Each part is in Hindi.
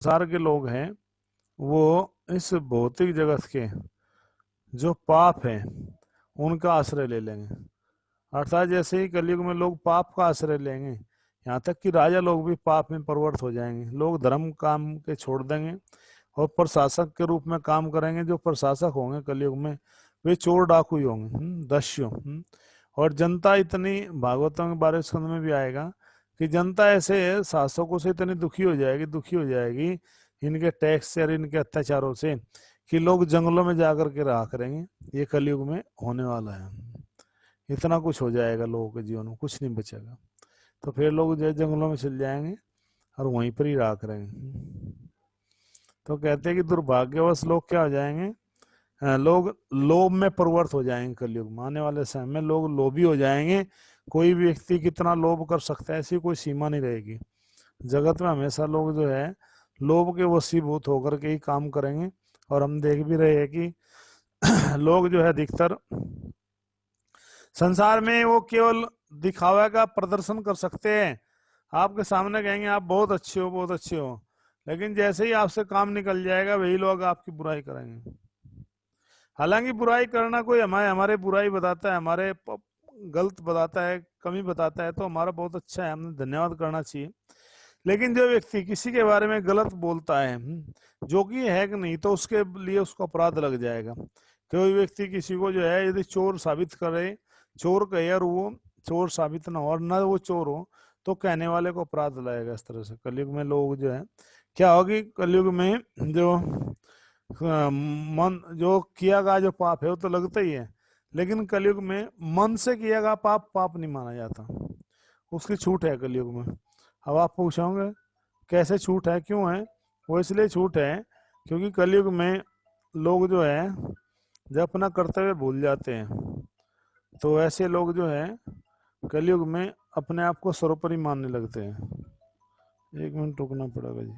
संसार के लोग हैं वो इस भौतिक जगत के जो पाप है उनका आश्रय ले लेंगे। अर्थात जैसे ही कलयुग में लोग पाप का आश्रय लेंगे, यहाँ तक कि राजा लोग भी पाप में प्रवृत्त हो जाएंगे। लोग धर्म काम के छोड़ देंगे और प्रशासक के रूप में काम करेंगे। जो प्रशासक होंगे कलयुग में वे चोर डाकू ही होंगे, दस्यु। और जनता इतनी, भागवतों के 12वें स्कंद में भी आएगा कि जनता ऐसे शासकों से इतनी दुखी हो जाएगी इनके टैक्स से और इनके अत्याचारों से कि लोग जंगलों में जाकर के रहा करेंगे। ये कलयुग में होने वाला है। इतना कुछ हो जाएगा, लोगों के जीवन में कुछ नहीं बचेगा। तो फिर लोग जो है जंगलों में चल जाएंगे और वहीं पर ही रहा करेंगे। तो कहते हैं कि दुर्भाग्यवश लोग क्या हो जाएंगे, लोग लोभ में प्रवृत्त हो जाएंगे। कलयुग में आने वाले समय में लोग लोभी हो जाएंगे। कोई भी व्यक्ति कितना लोभ कर सकता है, ऐसी कोई सीमा नहीं रहेगी। जगत में हमेशा लोग जो है लोभ के वशीभूत होकर के ही काम करेंगे। और हम देख भी रहे हैं कि लोग जो है अधिकतर संसार में वो केवल दिखावे का प्रदर्शन कर सकते हैं। आपके सामने कहेंगे आप बहुत अच्छे हो, बहुत अच्छे हो, लेकिन जैसे ही आपसे काम निकल जाएगा वही लोग आपकी बुराई करेंगे। हालांकि बुराई करना कोई हमारे हमारे बुराई बताता है, हमारे गलत बताता है, कमी बताता है तो हमारा बहुत अच्छा है, हमें धन्यवाद करना चाहिए। लेकिन जो व्यक्ति किसी के बारे में गलत बोलता है, जो कि है कि नहीं, तो उसके लिए उसको अपराध लग जाएगा। कोई व्यक्ति किसी को जो है यदि चोर साबित करे, चोर कहे और वो चोर साबित ना हो और ना वो चोर हो, तो कहने वाले को अपराध लगेगा। इस तरह से कलयुग में लोग जो है क्या होगी, कलयुग में जो मन जो किया गया जो पाप है वो तो लगता ही है, लेकिन कलयुग में मन से किया गया पाप पाप नहीं माना जाता, उसकी छूट है कलयुग में। अब आप पूछोगे कैसे छूट है, क्यों है? वो इसलिए छूट है क्योंकि कलयुग में लोग जो है जब अपना कर्तव्य भूल जाते हैं, तो ऐसे लोग जो है कलयुग में अपने आप को सर्वोपरि मानने लगते हैं। 1 मिनट रुकना पड़ेगा जी।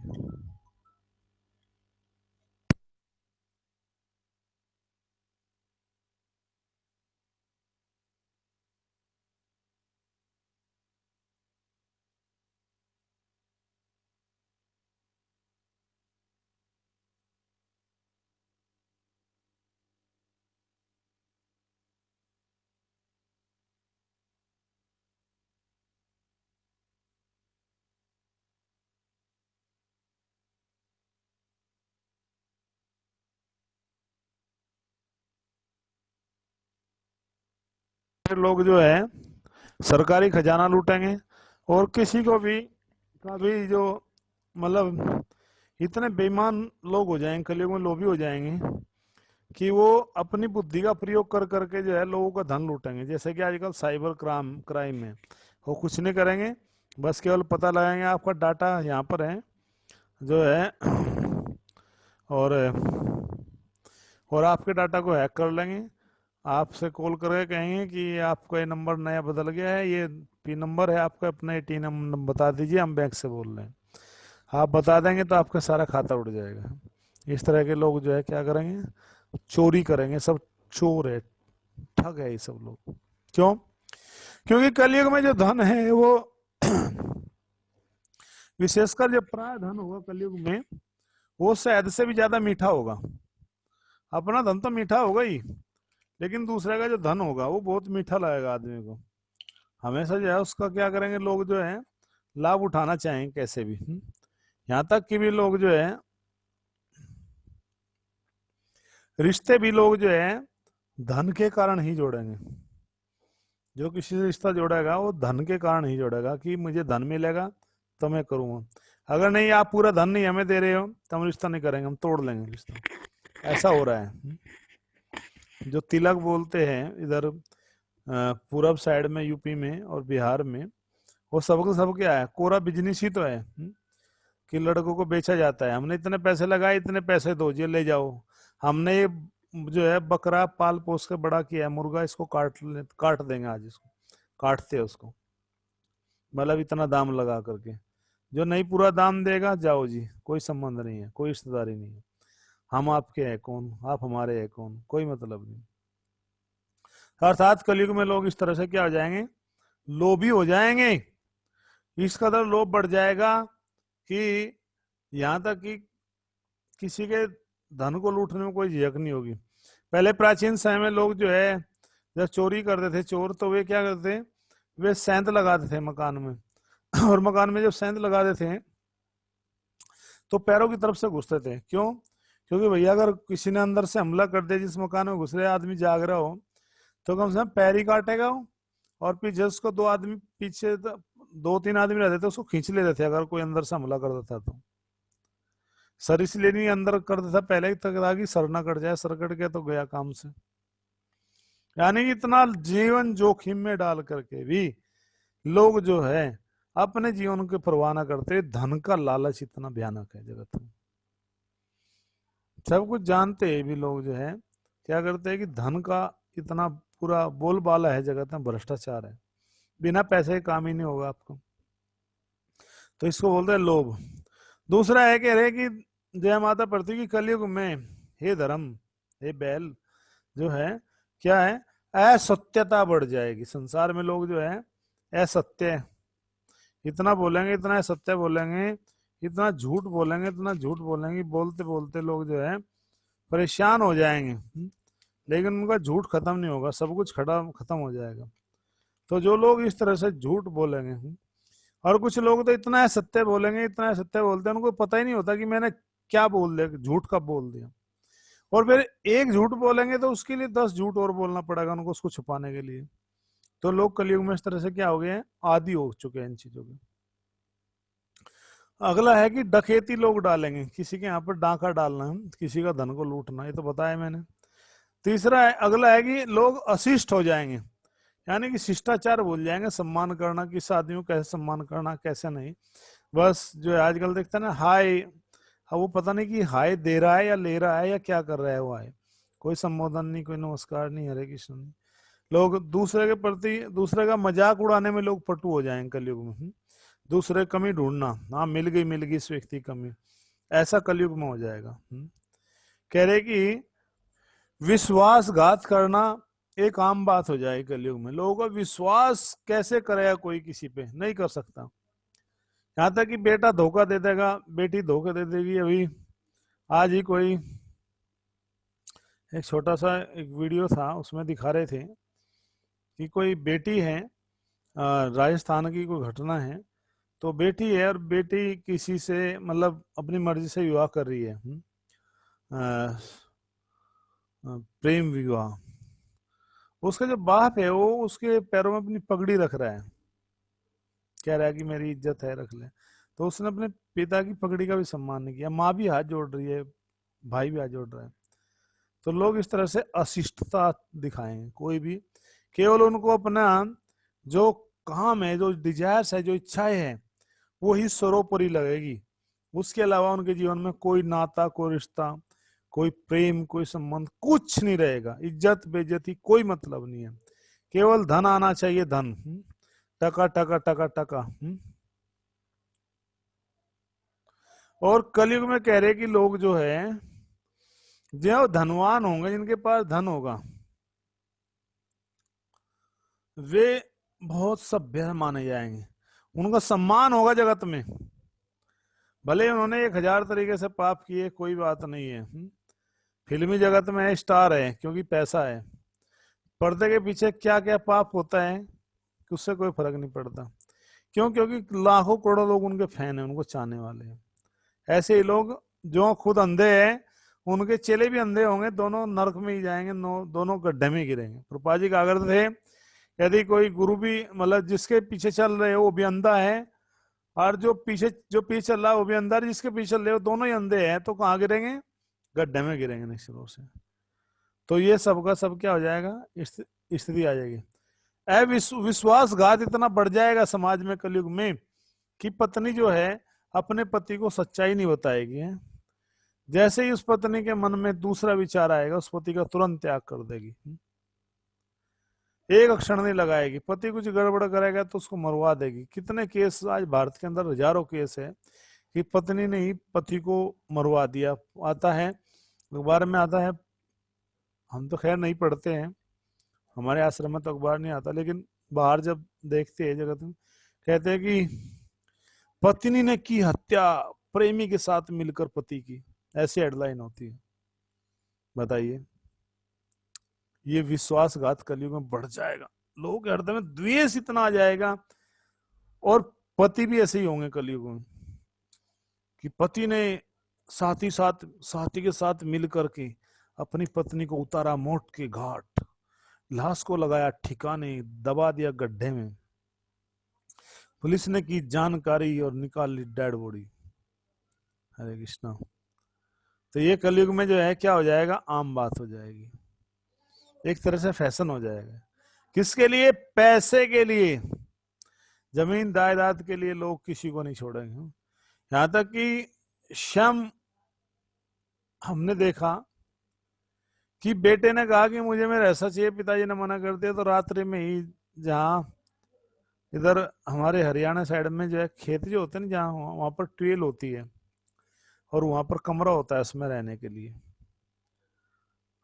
फिर लोग जो है सरकारी खजाना लूटेंगे और किसी को भी कभी जो मतलब इतने बेईमान लोग हो जाएंगे, कलयुग में लोभी हो जाएंगे कि वो अपनी बुद्धि का प्रयोग कर करके जो है लोगों का धन लूटेंगे। जैसे कि आजकल साइबर क्राइम है, वो कुछ नहीं करेंगे, बस केवल पता लगाएंगे आपका डाटा यहाँ पर है जो है और आपके डाटा को हैक कर लेंगे। आपसे कॉल करके कहेंगे कि आपका ये नंबर नया बदल गया है, ये पिन नंबर है आपका, अपना एटी नंबर बता दीजिए, हम बैंक से बोल रहे हैं। आप बता देंगे तो आपका सारा खाता उड़ जाएगा। इस तरह के लोग जो है क्या करेंगे, चोरी करेंगे। सब चोर है, ठग है ये सब लोग। क्यों? क्योंकि कलयुग में जो धन है वो विशेषकर जो प्राय धन होगा कलयुग में वो शहद से भी ज्यादा मीठा होगा। अपना धन तो मीठा होगा ही, लेकिन दूसरे का जो धन होगा वो बहुत मीठा लगेगा आदमी को। हमेशा जो है उसका क्या करेंगे लोग जो है लाभ उठाना चाहेंगे कैसे भी। यहाँ तक कि भी लोग जो है रिश्ते भी लोग जो है धन के कारण ही जोड़ेंगे। जो किसी से रिश्ता जोड़ेगा वो धन के कारण ही जोड़ेगा कि मुझे धन मिलेगा तो मैं करूँगा। अगर नहीं आप पूरा धन नहीं हमें दे रहे हो तो हम रिश्ता नहीं करेंगे, हम तोड़ लेंगे रिश्ता। ऐसा हो रहा है। जो तिलक बोलते हैं इधर पूरब साइड में, यूपी में और बिहार में, वो सब क्या है, कोरा बिजनेस ही तो है। कि लड़कों को बेचा जाता है, हमने इतने पैसे लगाए, इतने पैसे दो, ये ले जाओ। हमने ये जो है बकरा पाल पोस के बड़ा किया है, मुर्गा, इसको काट देंगे आज, इसको काटते हैं उसको, मतलब इतना दाम लगा करके। जो नहीं पूरा दाम देगा, जाओ जी, कोई संबंध नहीं है, कोई रिश्तेदारी नहीं है, हम आपके हैं कौन, आप हमारे हैं कौन, कोई मतलब नहीं। अर्थात कलयुग में लोग इस तरह से क्या हो जाएंगे, लोभी हो जाएंगे। इस कदर लोभ बढ़ जाएगा कि यहाँ तक कि किसी के धन को लूटने में कोई झिझक नहीं होगी। पहले प्राचीन समय में लोग जो है जब चोरी करते थे चोर, तो वे क्या करते, वे सेंध लगाते थे मकान में और मकान में जब सेंध लगाते थे तो पैरों की तरफ से घुसते थे। क्यों? क्योंकि भैया अगर किसी ने अंदर से हमला कर दिया, जिस मकान में घुस रहे आदमी जाग रहा हो, तो कम से कम पैर ही काटेगा वो। और पीछे उसको दो आदमी, पीछे दो तीन आदमी रहते थे, उसको खींच लेते थे अगर कोई अंदर से हमला कर देता तो। सर इसलिए नहीं अंदर कर देता, पहले ही तक था कि सर ना कट जाए, सर कट गया तो गया काम से। यानी इतना जीवन जोखिम में डाल करके भी लोग जो है अपने जीवन की परवाह ना करते। धन का लालच इतना भयानक है जगत में। सब कुछ जानते हैं भी लोग जो है क्या करते हैं कि धन का इतना पूरा बोलबाला है जगत में, भ्रष्टाचार है, बिना पैसे के काम ही नहीं होगा आपको। तो इसको बोलते हैं लोभ। दूसरा है कह रहे कि जय माता पृथ्वी की कलयुग में हे धर्म, हे बैल, जो है क्या है, असत्यता बढ़ जाएगी संसार में। लोग जो है असत्य इतना बोलेंगे, इतना असत्य बोलेंगे, इतना झूठ बोलेंगे, इतना झूठ बोलेंगे, बोलते बोलते लोग जो है परेशान हो जाएंगे। लेकिन उनका झूठ खत्म नहीं होगा, सब कुछ खत्म हो जाएगा। तो जो लोग इस तरह से झूठ बोलेंगे, और कुछ लोग तो इतना सत्य बोलेंगे, इतना सत्य बोलते हैं, उनको पता ही नहीं होता कि मैंने क्या बोल दिया, झूठ कब बोल दिया। और फिर एक झूठ बोलेंगे तो उसके लिए 10 झूठ और बोलना पड़ेगा उनको, उसको छुपाने के लिए। तो लोग कलयुग में इस तरह से क्या हो गए हैं, आदी हो चुके हैं इन चीजों के। अगला है कि डकैती लोग डालेंगे, किसी के यहाँ पर डाका डालना है, किसी का धन को लूटना, ये तो बताया मैंने। तीसरा है, अगला है कि लोग अशिष्ट हो जाएंगे, यानी कि शिष्टाचार भूल जाएंगे, सम्मान करना, किस आदमी को कैसे सम्मान करना कैसे नहीं। बस जो है आजकल देखते हैं ना, हाय, हाँ वो पता नहीं कि हाय दे रहा है या ले रहा है या क्या कर रहा है वो, हाय कोई संबोधन नहीं, कोई नमस्कार नहीं, हरे कृष्ण नहीं। लोग दूसरे के प्रति, दूसरे का मजाक उड़ाने में लोग पटु हो जाएंगे कलयुग में। दूसरे कमी ढूंढना, हाँ मिल गई इस व्यक्ति कमी, ऐसा कलयुग में हो जाएगा। कह रहे कि विश्वासघात करना एक आम बात हो जाएगी कलयुग में। लोगों का विश्वास कैसे करेगा कोई किसी पे, नहीं कर सकता। यहाँ तक कि बेटा धोखा दे देगा, बेटी धोखा दे देगी। अभी आज ही कोई एक छोटा सा एक वीडियो था, उसमें दिखा रहे थे कि कोई बेटी है, राजस्थान की कोई घटना है। तो बेटी है और बेटी किसी से मतलब अपनी मर्जी से विवाह कर रही है, प्रेम विवाह। उसका जो बाप है वो उसके पैरों में अपनी पगड़ी रख रहा है, कह रहा है कि मेरी इज्जत है, रख ले। तो उसने अपने पिता की पगड़ी का भी सम्मान नहीं किया। माँ भी हाथ जोड़ रही है, भाई भी हाथ जोड़ रहा है। तो लोग इस तरह से अशिष्टता दिखाएंगे, कोई भी केवल उनको अपना जो काम है, जो डिजायर्स है, जो इच्छाएं हैं, वो ही सर्वोपरि लगेगी। उसके अलावा उनके जीवन में कोई नाता, कोई रिश्ता, कोई प्रेम, कोई संबंध, कुछ नहीं रहेगा। इज्जत बेइज्जती कोई मतलब नहीं है, केवल धन आना चाहिए, धन, टका टका टका टका। और कलयुग में कह रहे कि लोग जो है जो धनवान होंगे, जिनके पास धन होगा, वे बहुत सभ्य माने जाएंगे, उनका सम्मान होगा जगत में। भले उन्होंने 1000 तरीके से पाप किए, कोई बात नहीं है। फिल्मी जगत में स्टार है क्योंकि पैसा है, पर्दे के पीछे क्या क्या पाप होता है कि उससे कोई फर्क नहीं पड़ता। क्यों? क्योंकि लाखों करोड़ों लोग उनके फैन हैं, उनको चाहने वाले हैं। ऐसे ही लोग जो खुद अंधे हैं, उनके चेले भी अंधे होंगे, दोनों नरक में ही जाएंगे, दोनों गड्ढे में गिरेंगे। प्रभुपाद जी कहा करते थे, यदि कोई गुरु भी मतलब जिसके पीछे चल रहे हो वो भी अंधा है, और जो पीछे चल रहा है वो भी अंधा है, जिसके पीछे चल रहे हो दोनों ही अंधे हैं, तो कहाँ गिरेंगे? गड्ढे में गिरेंगे निश्चित रूप से। तो ये सबका सब क्या हो जाएगा, स्थिति आ जाएगी। विश्वासघात इतना बढ़ जाएगा समाज में कलयुग में कि पत्नी जो है अपने पति को सच्चाई नहीं बताएगी है। जैसे ही उस पत्नी के मन में दूसरा विचार आएगा, उस पति का तुरंत त्याग कर देगी, एक अक्षर नहीं लगाएगी। पति कुछ गड़बड़ करेगा तो उसको मरवा देगी। कितने केस आज भारत के अंदर, हजारों केस है कि पत्नी ने ही पति को मरवा दिया। आता है अखबार में, आता है, हम तो खैर नहीं पढ़ते हैं, हमारे आश्रम में तो अखबार नहीं आता, लेकिन बाहर जब देखते हैं जगत में, कहते हैं कि पत्नी ने की हत्या प्रेमी के साथ मिलकर पति की, ऐसी हेडलाइन होती है। बताइए, ये विश्वासघात कलयुग में बढ़ जाएगा, लोगों के हृदय में द्वेष इतना आ जाएगा। और पति भी ऐसे ही होंगे कलयुग में कि पति ने साथी के साथ मिल करके अपनी पत्नी को उतारा मौत के घाट, लाश को लगाया ठिकाने, दबा दिया गड्ढे में, पुलिस ने की जानकारी और निकाल ली डेड बॉडी। हरे कृष्णा। तो ये कलयुग में जो है क्या हो जाएगा, आम बात हो जाएगी, एक तरह से फैशन हो जाएगा। किसके लिए? पैसे के लिए, जमीन जायदाद के लिए लोग किसी को नहीं छोड़ेंगे। यहां तक कि श्याम, हमने देखा कि बेटे ने कहा कि मुझे मेरा ऐसा चाहिए, पिताजी ने मना कर दिया, तो रात्रि में ही, जहाँ इधर हमारे हरियाणा साइड में जो है खेत जो होते हैं ना, जहाँ वहां पर ट्यूबवेल होती है और वहां पर कमरा होता है उसमें रहने के लिए।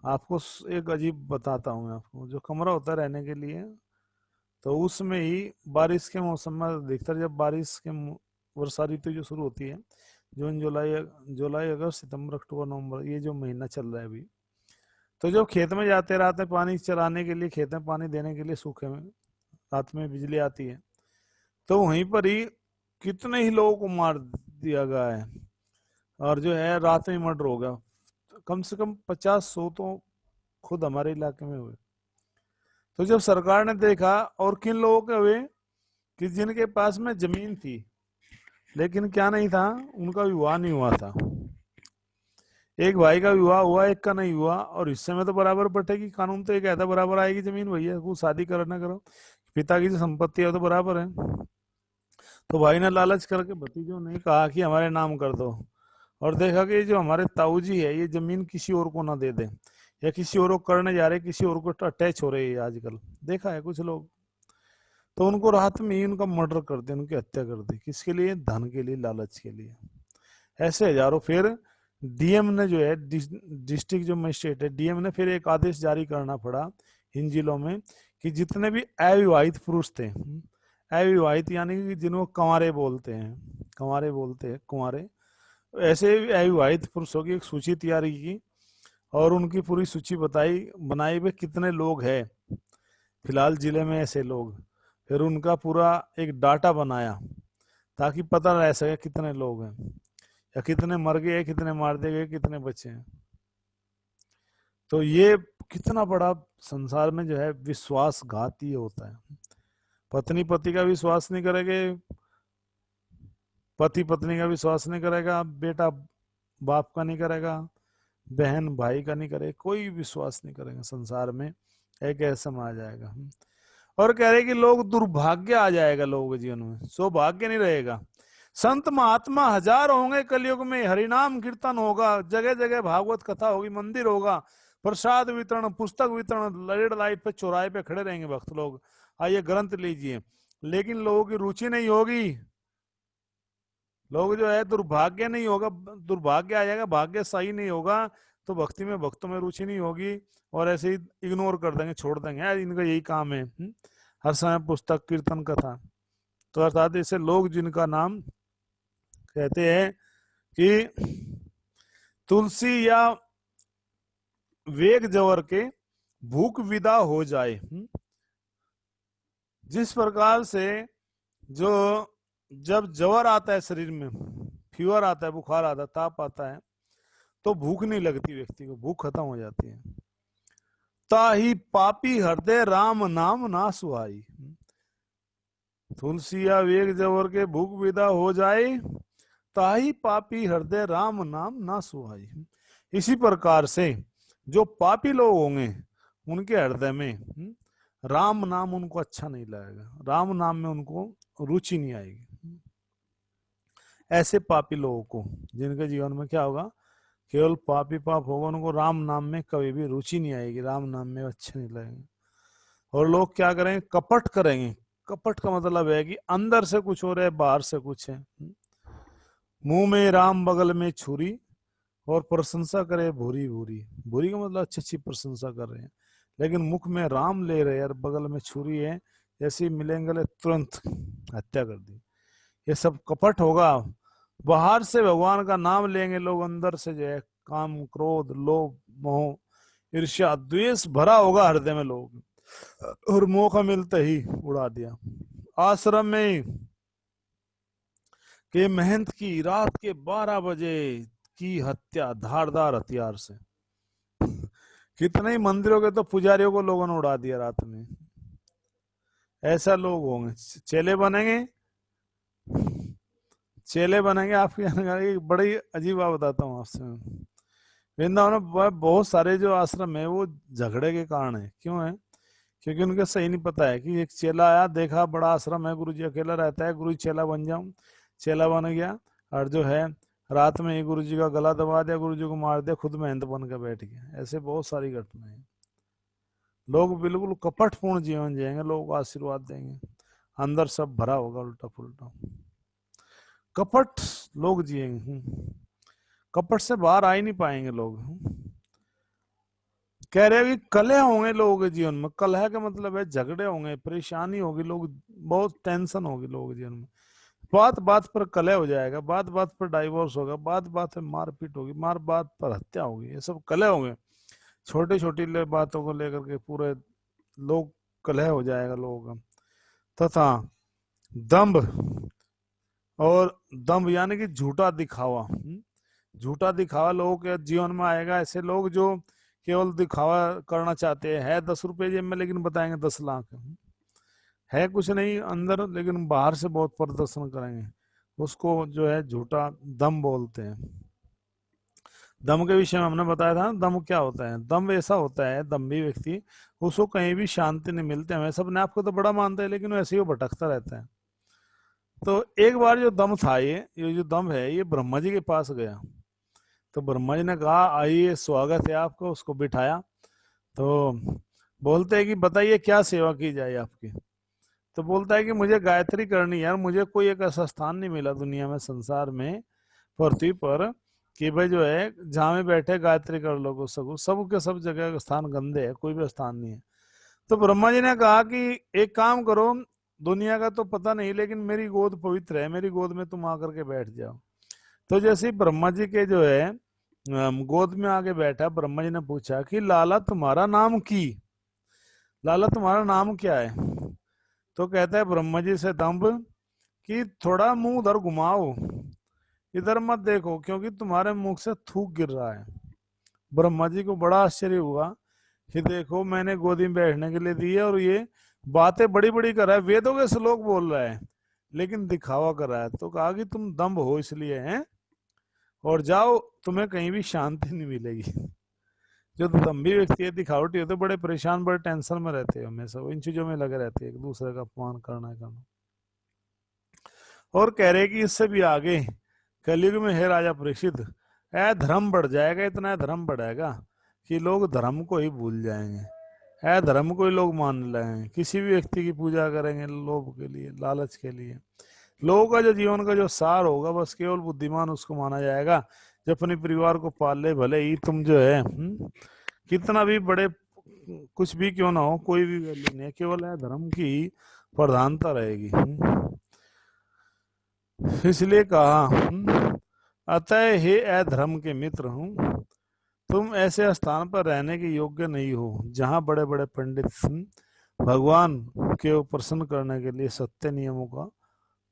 आपको एक अजीब बताता हूँ मैं आपको, जो कमरा होता है रहने के लिए, तो उसमें ही बारिश के मौसम में अधिकतर, जब बारिश के वर्षा ऋतु जो शुरू होती है, जून जुलाई अगस्त सितंबर अक्टूबर नवंबर, ये जो महीना चल रहा है अभी, तो जो खेत में जाते रहते पानी चलाने के लिए, खेत में पानी देने के लिए, सूखे में रात में बिजली आती है, तो वहीं पर ही कितने ही लोगों को मार दिया गया है, और जो है रात में मर्डर हो गया, कम से कम 50-100 तो खुद हमारे इलाके में हुए। तो जब सरकार ने देखा, और किन लोगों के हुए, कि जिनके पास में जमीन थी लेकिन क्या नहीं था, उनका विवाह नहीं हुआ था। एक भाई का विवाह हुआ, एक का नहीं हुआ, और हिस्से में तो बराबर बटेगी, कानून तो ये कहता है बराबर आएगी जमीन, भैया को शादी करो ना करो, पिता की जो संपत्ति है तो बराबर है। तो भाई ने लालच करके भतीजों ने कहा कि हमारे नाम कर दो, और देखा कि जो हमारे ताऊ जी है ये जमीन किसी और को ना दे दे, या किसी और को करने जा रहे, किसी और को अटैच हो रही है आजकल, देखा है कुछ लोग, तो उनको रात में ही उनका मर्डर कर दिया, उनकी हत्या कर दी। किसके लिए? धन के लिए, लालच के लिए। ऐसे हजारों। फिर डीएम ने जो है, डिस्ट्रिक्ट जो मजिस्ट्रेट है, डीएम ने फिर एक आदेश जारी करना पड़ा इन जिलों में कि जितने भी अविवाहित पुरुष थे, अविवाहित यानी कि जिनको कंवारे बोलते हैं, कुंवारे, ऐसे अविवाहित पुरुषों की एक सूची तैयारी की, और उनकी पूरी सूची बनाई हुई कितने लोग हैं फिलहाल जिले में ऐसे लोग, फिर उनका पूरा एक डाटा बनाया ताकि पता रह सके कितने लोग हैं, या कितने मर गए, कितने मार दिए गए, कितने बचे हैं। तो ये कितना बड़ा संसार में जो है विश्वासघाती होता है। पत्नी पति का विश्वास नहीं करेगे, पति पत्नी का विश्वास नहीं करेगा, बेटा बाप का नहीं करेगा, बहन भाई का नहीं करेगा, कोई विश्वास नहीं करेगा संसार में। एक ऐसा समय आ जाएगा। और कह रहे कि लोग दुर्भाग्य आ जाएगा लोगों के जीवन में, सौभाग्य नहीं रहेगा। संत महात्मा हजार होंगे कलयुग में, हरिनाम कीर्तन होगा, जगह जगह भागवत कथा होगी, मंदिर होगा, प्रसाद वितरण, पुस्तक वितरण, रेड लाइट पे चौराहे पे खड़े रहेंगे भक्त लोग, आइए ग्रंथ लीजिए, लेकिन लोगों की रुचि नहीं होगी। लोग जो है दुर्भाग्य नहीं होगा, दुर्भाग्य आ जाएगा, भाग्य सही नहीं होगा, तो भक्ति में भक्तों में रुचि नहीं होगी, और ऐसे ही इग्नोर कर देंगे, छोड़ देंगे, यार इनका यही काम है, हर समय पुस्तक कीर्तन कथा। तो अर्थात ऐसे लोग जिनका नाम कहते हैं कि तुलसी या वेग जवर के भूख विदा हो जाए। जिस प्रकार से जो जब जवर आता है शरीर में, फीवर आता है, बुखार आता है, ताप आता है, तो भूख नहीं लगती, व्यक्ति को भूख खत्म हो जाती है। ताही पापी हृदय राम नाम ना सुहाई। तुलसी या वेग जवर के भूख विदा हो जाए, ताही पापी हृदय राम नाम ना सुहाई। इसी प्रकार से जो पापी लोग होंगे उनके हृदय में राम नाम उनको अच्छा नहीं लगेगा, राम नाम में उनको रुचि नहीं आएगी। ऐसे पापी लोगों को, जिनके जीवन में क्या होगा, केवल पापी पाप होगा, उनको राम नाम में कभी भी रुचि नहीं आएगी, राम नाम में अच्छे नहीं लगेंगे। और लोग क्या करेंगे, कपट करेंगे। कपट का मतलब है कि अंदर से कुछ हो रहा है, बाहर से कुछ है। मुंह में राम बगल में छुरी, और प्रशंसा करे भूरी भूरी। भूरी का मतलब अच्छी अच्छी प्रशंसा कर रहे हैं, लेकिन मुख में राम ले रहे हैं और बगल में छुरी है, जैसे मिलेंगे तुरंत हत्या कर दी। ये सब कपट होगा, बाहर से भगवान का नाम लेंगे लोग, अंदर से जो है काम क्रोध लोभ मोह ईर्ष्या द्वेष भरा होगा हृदय में लोग, और मौका मिलते ही उड़ा दिया। आश्रम में के महंत की रात के 12 बजे की हत्या धारदार हथियार से। कितने ही मंदिरों के तो पुजारियों को लोगों ने उड़ा दिया रात में। ऐसा लोग होंगे, चेले बनेंगे, चेले बनेंगे आपके यहाँ। एक बड़ी अजीब बात बताता हूँ आपसे। वृंदावन में बहुत सारे जो आश्रम है वो झगड़े के कारण है। क्यों है? क्योंकि उनके सही नहीं पता है कि एक चेला आया, देखा बड़ा आश्रम है, गुरुजी अकेला रहता है, गुरुजी चेला बन जाऊं, चेला बन गया, और जो है रात में ही गुरुजी का गला दबा दिया, गुरुजी को मार दिया, खुद महंत बन के बैठ गया। ऐसे बहुत सारी घटनाएं। लोग बिल्कुल कपटपूर्ण जीवन जिएंगे, लोगों को आशीर्वाद देंगे, अंदर सब भरा होगा उल्टा पुल्टा। कपट लोग जिएंगे, कपट से बाहर आ ही नहीं पाएंगे लोग। कह रहे हैं कि कलह होंगे लोगों के जीवन में। कलह का मतलब है झगड़े होंगे, परेशानी होगी, लोग बहुत टेंशन होगी लोगों के जीवन में। बात बात पर कलह हो जाएगा, बात बात पर डाइवोर्स होगा, बात बात पर मारपीट होगी, मार बात पर हत्या होगी, ये सब कलह होंगे। छोटी छोटी बातों को लेकर के पूरे लोग कलह हो जाएगा लोगों का। तथा दंभ, और दंभ यानी कि झूठा दिखावा। झूठा दिखावा लोगों के जीवन में आएगा। ऐसे लोग जो केवल दिखावा करना चाहते हैं, है 10 रुपए जेब में लेकिन बताएंगे 10 लाख है कुछ नहीं अंदर, लेकिन बाहर से बहुत प्रदर्शन करेंगे। उसको जो है झूठा दम बोलते हैं। दम के विषय में हमने बताया था ना, दम क्या होता है। दम ऐसा होता है, दम्भी व्यक्ति, उसको कहीं भी शांति नहीं मिलती। हमें अपने आप को तो बड़ा मानता है, लेकिन वैसे ही वो भटकता रहता है। तो एक बार जो दम था, ये जो दम है, ये ब्रह्मा जी के पास गया। तो ब्रह्मा जी ने कहा आइए स्वागत है आपका। उसको बिठाया तो बोलते हैं कि बताइए क्या सेवा की जाए आपकी। तो बोलता है कि मुझे गायत्री करनी है यार, मुझे कोई एक ऐसा स्थान नहीं मिला दुनिया में, संसार में, पृथ्वी पर, कि भाई जो है जहाँ में बैठे गायत्री कर लो सब के सब जगह का स्थान गंदे है, कोई भी स्थान नहीं है। तो ब्रह्मा जी ने कहा कि एक काम करो, दुनिया का तो पता नहीं, लेकिन मेरी गोद पवित्र है, मेरी गोद में तुम आकर के बैठ जाओ। तो जैसे ही ब्रह्मा जी के जो है गोद में आके बैठा, ब्रह्मा जी ने पूछा कि लाला तुम्हारा नाम की, लाला तुम्हारा नाम क्या है? तो कहता है ब्रह्मा जी से दम्भ कि थोड़ा मुंह उधर घुमाओ, इधर मत देखो, क्योंकि तुम्हारे मुख से थूक गिर रहा है। ब्रह्मा जी को बड़ा आश्चर्य हुआ कि देखो मैंने गोदी में बैठने के लिए दी है, और ये बातें बड़ी बड़ी कर रहा है, वेदों के श्लोक बोल रहा है, लेकिन दिखावा कर रहा है। तो कहा कि तुम दम्भ हो इसलिए हैं, और जाओ, तुम्हें कहीं भी शांति नहीं मिलेगी। जो दम्भी व्यक्ति है, दिखावटी होते, बड़े परेशान, बड़े टेंशन में रहते हैं, हमेशा इन चीजों में लगे रहते हैं, एक दूसरे का अपमान करना। और कह रहे कि इससे भी आगे कलयुग में है राजा परीक्षित, धर्म बढ़ जाएगा, इतना धर्म बढ़ेगा कि लोग धर्म को ही भूल जाएंगे, धर्म को ही लोग मानने लगेंगे, किसी भी व्यक्ति की पूजा करेंगे लोभ के लिए, लालच के लिए। लोगों का जो जीवन का जो सार होगा, बस केवल बुद्धिमान उसको माना जाएगा, जो अपने परिवार को पाल ले, भले ही तुम जो है कितना भी बड़े कुछ भी क्यों ना हो, कोई भी वैल्यू नहीं है, केवल है धर्म की प्रधानता रहेगी। इसलिए कहा अतः हे अधर्म के मित्र हूँ, तुम ऐसे स्थान पर रहने के योग्य नहीं हो जहाँ बड़े बड़े पंडित भगवान के प्रसन्न करने के लिए सत्य नियमों का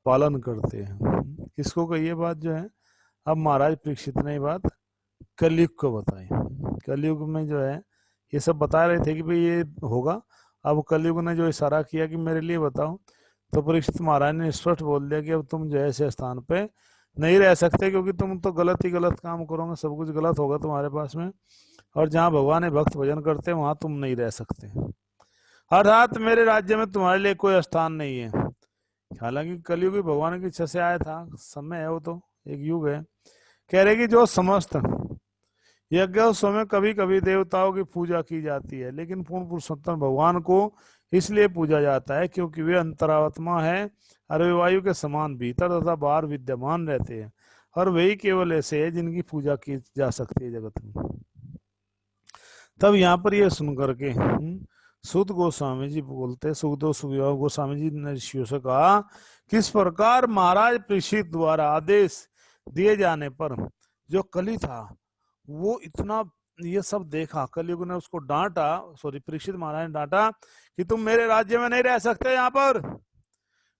पालन करते हैं। किसको कही ये बात जो है? अब महाराज परीक्षित ने बात कलयुग को बताई। कलयुग में जो है ये सब बता रहे थे कि भाई ये होगा। अब कलयुग ने जो इशारा किया कि मेरे लिए बताओ, तो परीक्षित महाराज ने स्पष्ट बोल दिया कि अब तुम जो है ऐसे स्थान पे नहीं रह सकते, क्योंकि तुम तो गलत ही गलत काम करोगे, सब कुछ गलत होगा तुम्हारे पास में, और जहाँ भगवान भक्त भजन करते हैं वहां तुम नहीं रह सकते, अर्थात मेरे राज्य में तुम्हारे लिए कोई स्थान नहीं है। हालांकि कलयुग भगवान की इच्छा से आया था, समय है वो तो, एक युग है। कह रहे कि जो समस्त यज्ञोत्सव में कभी कभी देवताओं की पूजा की जाती है, लेकिन पूर्ण पुरुषोत्तम भगवान को इसलिए पूजा जाता है क्योंकि वे अंतरात्मा है, और वे वायु के समान भीतर तथा बाहर विद्यमान रहते हैं, और वही केवल ऐसे है जिनकी पूजा की जा सकती है जगत में। तब यहाँ पर ये सुन करके सुत गोस्वामी जी बोलते, सुखदेव गोस्वामी जी ने ऋषियों से कहा, किस प्रकार महाराज परीक्षित द्वारा आदेश दिए जाने पर जो कली था वो इतना ये सब देखा, कलयुग ने उसको डांटा, सॉरी परीक्षित महाराज ने डांटा कि तुम मेरे राज्य में नहीं रह सकते, यहाँ पर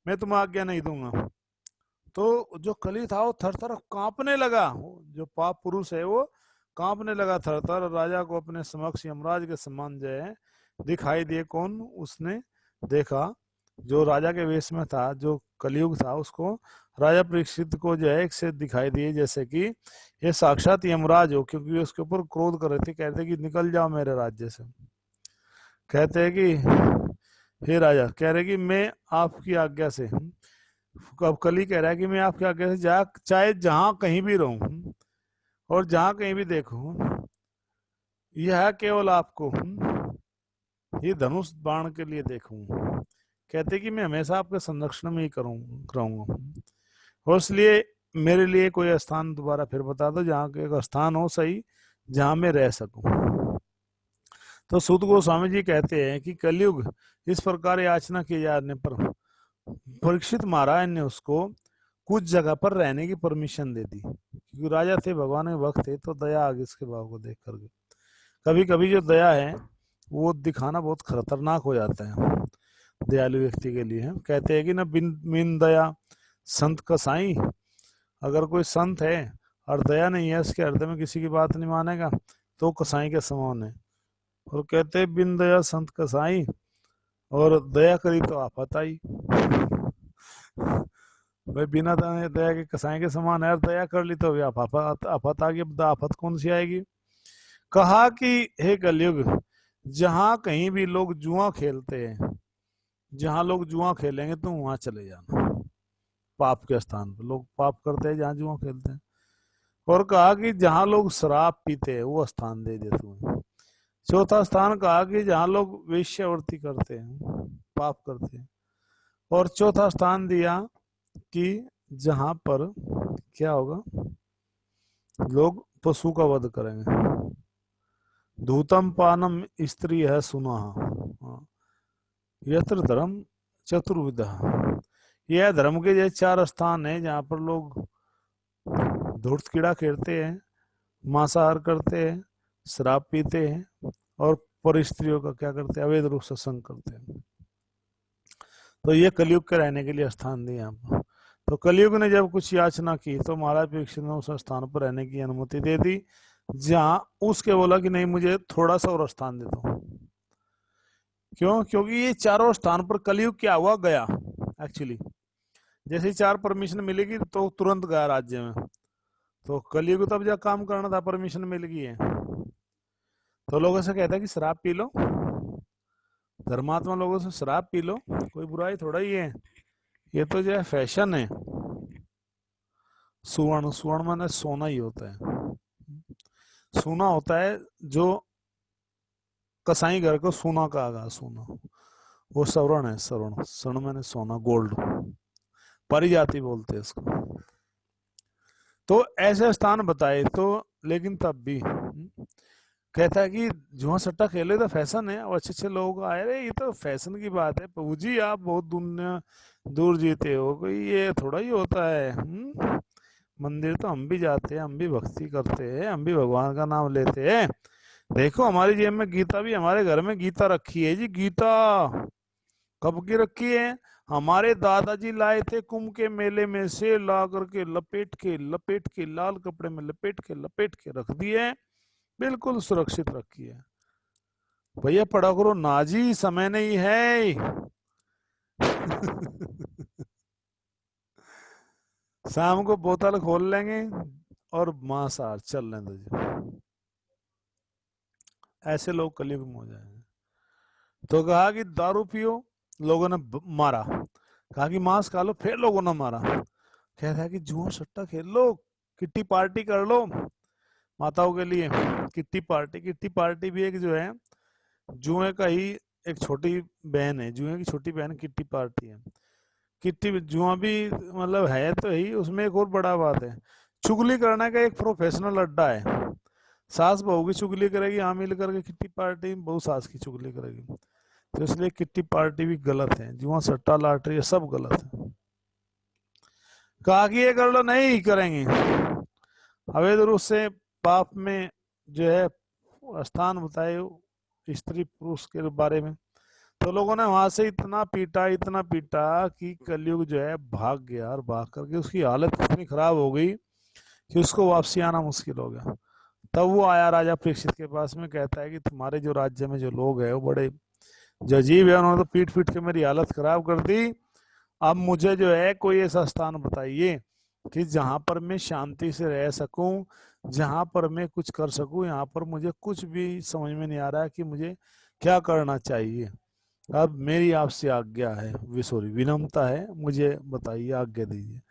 मैं तुम्हें आज्ञा नहीं दूंगा। तो जो कली था वो थर थर कांपने लगा, जो पाप पुरुष है वो कांपने लगा थर थर। राजा को अपने समक्ष यमराज के समान जो है दिखाई दिए। कौन? उसने देखा जो राजा के वेश में था, जो कलयुग था, उसको राजा परीक्षित को जो है एक से दिखाई दिए जैसे कि ये साक्षात यमराज हो, क्योंकि उसके ऊपर क्रोध कर रहे थे, कहते कि निकल जाओ मेरे राज्य से। कहते हैं कि हे राजा, कह रहे कि मैं आपकी आज्ञा से, अब कली कह रहा है कि मैं आपकी आज्ञा से जा चाहे जहां कहीं भी रहूं और जहां कहीं भी देखूं, यह केवल आपको ये धनुष बाण के लिए देखूं। कहते कि मैं हमेशा आपके संरक्षण में ही रहूंगा, और इसलिए मेरे लिए कोई स्थान दोबारा फिर बता दो जहाँ के स्थान हो सही, जहां मैं रह सकूं। तो सूत गोस्वामी जी कहते हैं कि कलयुग इस प्रकार याचना किए जाने पर परीक्षित महाराज ने उसको कुछ जगह पर रहने की परमिशन दे दी, क्योंकि राजा थे, भगवान के भक्त थे, तो दया आ गई इसके भाव को देख करके। कभी कभी जो दया है वो दिखाना बहुत खतरनाक हो जाता है दयालु व्यक्ति के लिए। कहते हैं कि ना बिन बिन दया संत कसाई, अगर कोई संत है और दया नहीं है उसके हृदय में, किसी की बात नहीं मानेगा, तो कसाई के समान है। और कहते हैं बिन दया संत कसाई, और दया करी तो आफत आई। भाई बिना दया के कसाई के समान है, और दया कर ली तो भी आफत आफत आ गई। आफत कौन सी आएगी? कहा कि हे कलयुग, जहां कहीं भी लोग जुआ खेलते हैं, जहां लोग जुआ खेलेंगे तुम वहां चले जाना। पाप के स्थान पर लोग पाप करते हैं जहां जुआ खेलते हैं। और कहा कि जहां लोग शराब पीते हैं वो स्थान दे दे तुम्हें। चौथा स्थान कहा कि जहां लोग वेश्यावृत्ति करते हैं, पाप करते हैं। और चौथा स्थान दिया कि जहां पर क्या होगा, लोग पशु का वध करेंगे। धूतम पानम स्त्री है सुना, यत्र धर्म चतुर्विधा। यह धर्म के ये 4 स्थान है जहां पर लोग धूर्त कीड़ा खेलते हैं, मांसाहार करते हैं, शराब पीते हैं, और पर स्त्रियों का क्या करते हैं, अवैध रूप से संग करते हैं। तो ये कलयुग के रहने के लिए स्थान दिए यहाँ पर। तो कलयुग ने जब कुछ याचना की तो महाराज परीक्षित ने उस स्थान पर रहने की अनुमति दे दी, जहां उसके बोला कि नहीं मुझे थोड़ा सा और स्थान दे दो। क्यों? क्योंकि ये चारों स्थान पर कलयुग क्या हुआ, गया एक्चुअली। जैसे ही 4 परमिशन मिलेगी तो तुरंत गया राज्य में। तो कलयुग तब जब काम करना था, परमिशन मिल गई है। तो लोगों से कहता है कि शराब पी लो, धर्मात्मा लोगों से शराब पी लो, कोई बुराई थोड़ा ही है, ये तो जो है फैशन है। सुवर्ण, सुवर्ण माने सोना ही होता है, सोना होता है जो कसाई घर को सोना कहा गया, सोना वो स्वर्ण है, स्वर्ण, स्वर्ण माने सोना, गोल्ड, परिजाति बोलते हैं इसको। तो ऐसे स्थान बताए तो, लेकिन तब भी कहता है कि जुआ सट्टा खेले तो फैशन है, और अच्छे अच्छे लोग आए रहे, ये तो फैशन की बात है प्रभु जी, आप बहुत दुनिया दूर जीते हो, कोई ये थोड़ा ही होता है। मंदिर तो हम भी जाते हैं, हम भी भक्ति करते हैं, हम भी भगवान का नाम लेते हैं। देखो हमारी जेब में गीता भी, हमारे घर में गीता रखी है जी। गीता कब की रखी है? हमारे दादाजी लाए थे कुंभ के मेले में से, ला करके लपेट के लाल कपड़े में लपेट के रख दिए, बिल्कुल सुरक्षित रखी है। भैया पढ़ा करो नाजी, समय नहीं है। शाम को बोतल खोल लेंगे और मांसाहार चलने दो जी। ऐसे लोग कलयुग में हो जाएंगे। तो कहा कि दारू पियो, लोगों ने मारा। कहा कि मांस खा लो, फिर लोगों ने मारा। कहता है कि जुआ सट्टा खेल लो, किट्टी पार्टी कर लो माताओं के लिए। किट्टी पार्टी, किट्टी पार्टी भी एक जो है जुए का ही एक छोटी बहन है, जुए की छोटी बहन किट्टी पार्टी है। किट्टी जुआ भी मतलब है तो ही, उसमें एक और बड़ा बात है, चुगली करने का एक प्रोफेशनल अड्डा है। सास बहू की चुगली करेगी, हाँ मिल करके किट्टी पार्टी, बहू सास की चुगली करेगी। तो इसलिए किट्टी पार्टी भी गलत है, जुआ सट्टा लॉटरी सब गलत है। कहा कि ये कर लो, नहीं करेंगे। अवैध रूप से पाप में जो है स्थान बताए स्त्री पुरुष के बारे में, तो लोगों ने वहां से इतना पीटा कि कलयुग जो है भाग गया, और भाग करके उसकी हालत इतनी खराब हो गई कि उसको वापसी आना मुश्किल हो गया। तब वो आया राजा परीक्षित के पास में, कहता है कि तुम्हारे जो राज्य में जो लोग हैं वो बड़े जो अजीब है, उन्होंने तो पीट पीट के मेरी हालत खराब कर दी। अब मुझे जो है कोई ऐसा स्थान बताइए कि जहां पर मैं शांति से रह सकूं, जहां पर मैं कुछ कर सकूं। यहाँ पर मुझे कुछ भी समझ में नहीं आ रहा है कि मुझे क्या करना चाहिए। अब मेरी आपसे आज्ञा है, सॉरी विनम्रता है, मुझे बताइए, आज्ञा दीजिए।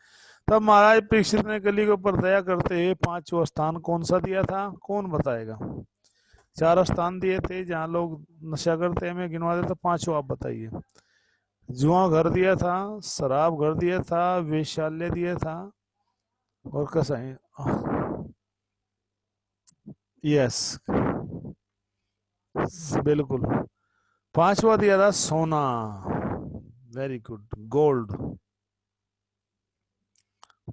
तब महाराज परीक्षित ने कली के ऊपर दया करते हुए पांचवा स्थान कौन सा दिया था, कौन बताएगा? चार स्थान दिए थे जहाँ लोग नशा करते हैं, मैं गिनवा देता, पांचवा आप बताइए। जुआ घर दिया था, शराब घर दिया था, वेश्यालय दिया था, और कैसा है? यस, बिल्कुल। पांचवा दिया था सोना, वेरी गुड, गोल्ड,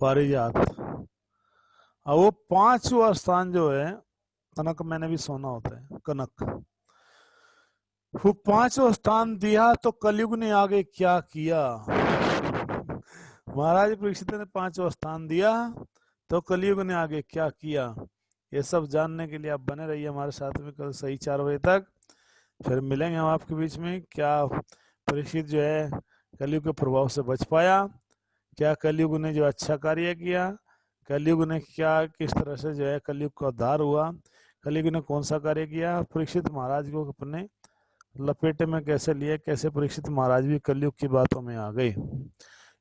पारिजात। अब वो पांचवा स्थान जो है, कनक, मैंने भी सोना होता है कनक, वो पांचवा स्थान दिया तो कलयुग ने आगे क्या किया? महाराज परीक्षित ने पांचवा स्थान दिया तो कलयुग ने आगे क्या किया? ये सब जानने के लिए आप बने रहिए हमारे साथ में कल सही 4 बजे तक। फिर मिलेंगे हम आपके बीच में। क्या परीक्षित जो है कलयुग के प्रभाव से बच पाया? क्या कलयुग ने जो अच्छा कार्य किया? कलयुग ने क्या, किस तरह से जो है कलयुग का उद्धार हुआ? कलयुग ने कौन सा कार्य किया? परीक्षित महाराज को अपने लपेटे में कैसे लिए? कैसे परीक्षित महाराज भी कलयुग की बातों में आ गए?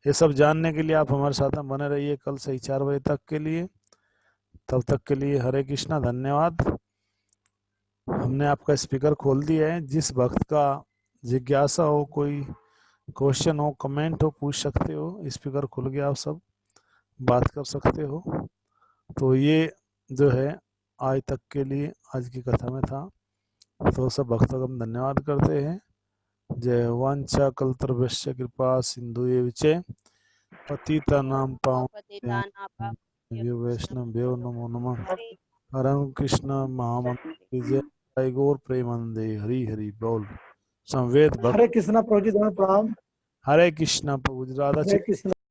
ये सब जानने के लिए आप हमारे साथ में बने रहिए कल सही 4 बजे तक के लिए। तब तक के लिए हरे कृष्णा, धन्यवाद। हमने आपका स्पीकर खोल दिया है, जिस भक्त का जिज्ञासा हो, कोई क्वेश्चन हो, कमेंट हो, पूछ सकते हो। स्पीकर खुल गया, आप सब बात कर सकते हो। तो ये जो है आज तक के लिए आज की कथा में था। तो सब भक्तों को हम धन्यवाद करते हैं। जय वांछा कल्तर्भस्य कृपा सिंधु विचे पतितानां पावनेभ्यो वैष्णवेभ्यो नमो नमः। हरे कृष्ण महामंत्र जय, जय गौर प्रेमानंदे, हरि हरि बोल। संवेद भक्त हरे कृष्णा प्रभु जी, प्रणाम। हरे कृष्ण प्रभु, राधा हरे कृष्ण।